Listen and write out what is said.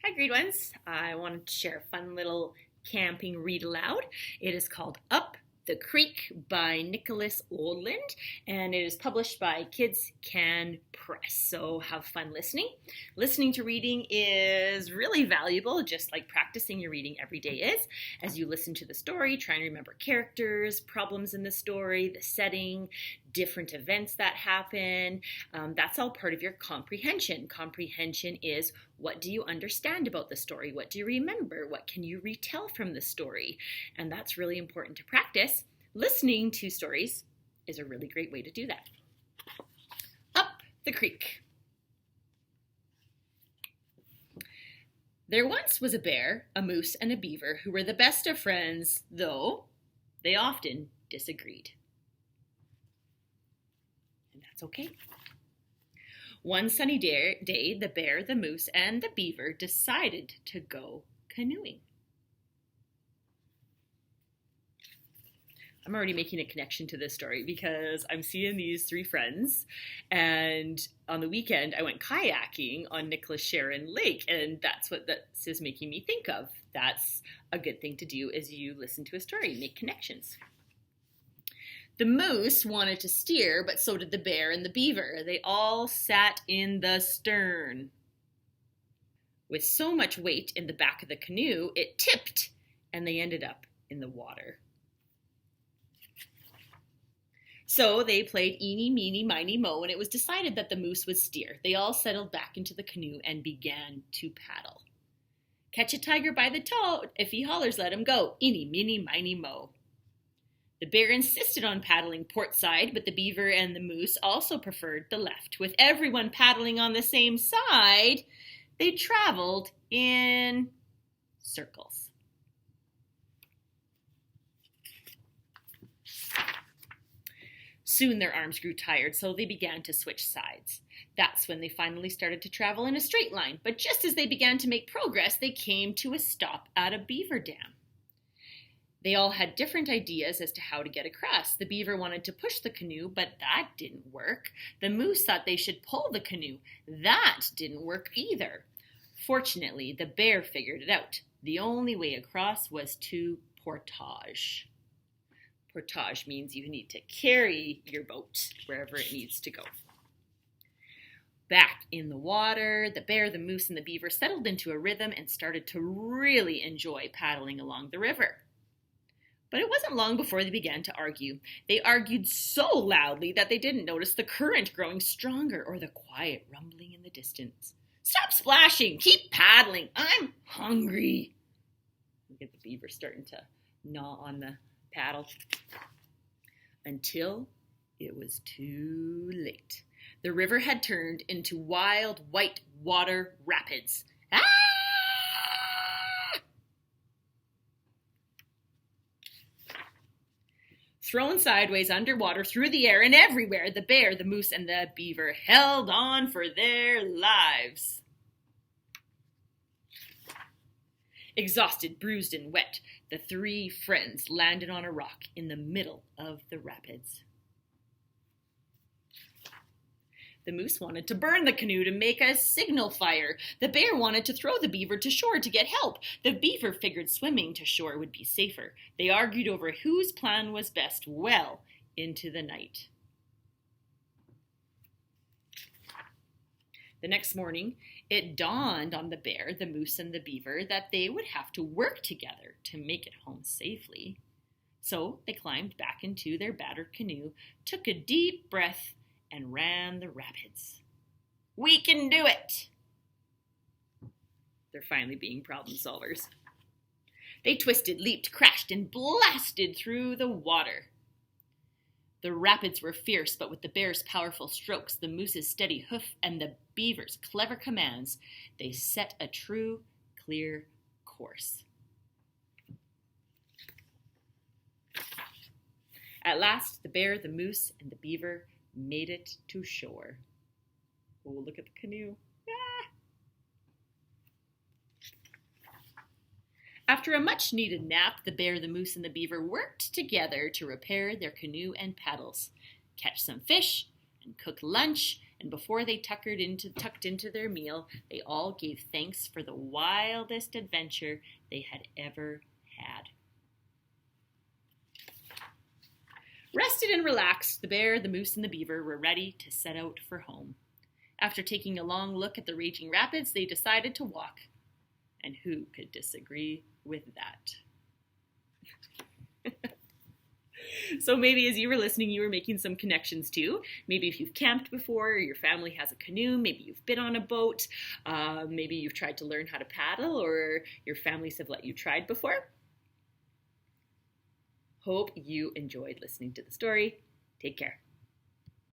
Hi, grade ones. I wanted to share a fun little camping read aloud. It is called Up the Creek by Nicholas Oldland, and it is published by Kids Can Press. So have fun listening. Listening to reading is really valuable, just like practicing your reading every day is. As you listen to the story, try and remember characters, problems in the story, the setting, different events that happen. That's all part of your comprehension. Comprehension is, what do you understand about the story? What do you remember? What can you retell from the story? And that's really important to practice. Listening to stories is a really great way to do that. Up the creek. There once was a bear, a moose, and a beaver who were the best of friends, though they often disagreed. And that's okay. One sunny day, the bear, the moose, and the beaver decided to go canoeing. I'm already making a connection to this story because I'm seeing these three friends, and on the weekend I went kayaking on Nicholas Sharon Lake, and that's what this is making me think of. That's a good thing to do as you listen to a story, make connections. The moose wanted to steer, but so did the bear and the beaver. They all sat in the stern. With so much weight in the back of the canoe, it tipped, and they ended up in the water. So they played eeny, meeny, miny, moe, and it was decided that the moose would steer. They all settled back into the canoe and began to paddle. Catch a tiger by the toe. If he hollers, let him go. Eeny, meeny, miny, moe. The bear insisted on paddling port side, but the beaver and the moose also preferred the left. With everyone paddling on the same side, they traveled in circles. Soon their arms grew tired, so they began to switch sides. That's when they finally started to travel in a straight line. But just as they began to make progress, they came to a stop at a beaver dam. They all had different ideas as to how to get across. The beaver wanted to push the canoe, but that didn't work. The moose thought they should pull the canoe. That didn't work either. Fortunately, the bear figured it out. The only way across was to portage. Portage means you need to carry your boat wherever it needs to go. Back in the water, the bear, the moose, and the beaver settled into a rhythm and started to really enjoy paddling along the river. But it wasn't long before they began to argue. They argued so loudly that they didn't notice the current growing stronger or the quiet rumbling in the distance. Stop splashing! Keep paddling! I'm hungry! Look at the beaver starting to gnaw on the paddle. Until it was too late. The river had turned into wild white water rapids. Ah! Thrown sideways underwater, through the air, and everywhere, the bear, the moose, and the beaver held on for their lives. Exhausted, bruised, and wet, the three friends landed on a rock in the middle of the rapids. The moose wanted to burn the canoe to make a signal fire. The bear wanted to throw the beaver to shore to get help. The beaver figured swimming to shore would be safer. They argued over whose plan was best well into the night. The next morning, it dawned on the bear, the moose, and the beaver that they would have to work together to make it home safely. So they climbed back into their battered canoe, took a deep breath, and ran the rapids. We can do it! They're finally being problem solvers. They twisted, leaped, crashed, and blasted through the water. The rapids were fierce, but with the bear's powerful strokes, the moose's steady hoof, and the beaver's clever commands, they set a true, clear course. At last, the bear, the moose, and the beaver made it to shore. Oh, look at the canoe. Ah! After a much-needed nap, the bear, the moose, and the beaver worked together to repair their canoe and paddles, catch some fish, and cook lunch, and before they tucked into their meal, they all gave thanks for the wildest adventure they had ever had. Rested and relaxed, the bear, the moose, and the beaver were ready to set out for home. After taking a long look at the raging rapids, they decided to walk. And who could disagree with that? So maybe as you were listening, you were making some connections too. Maybe if you've camped before, or your family has a canoe, maybe you've been on a boat, maybe you've tried to learn how to paddle, or your families have let you try before. Hope you enjoyed listening to the story. Take care.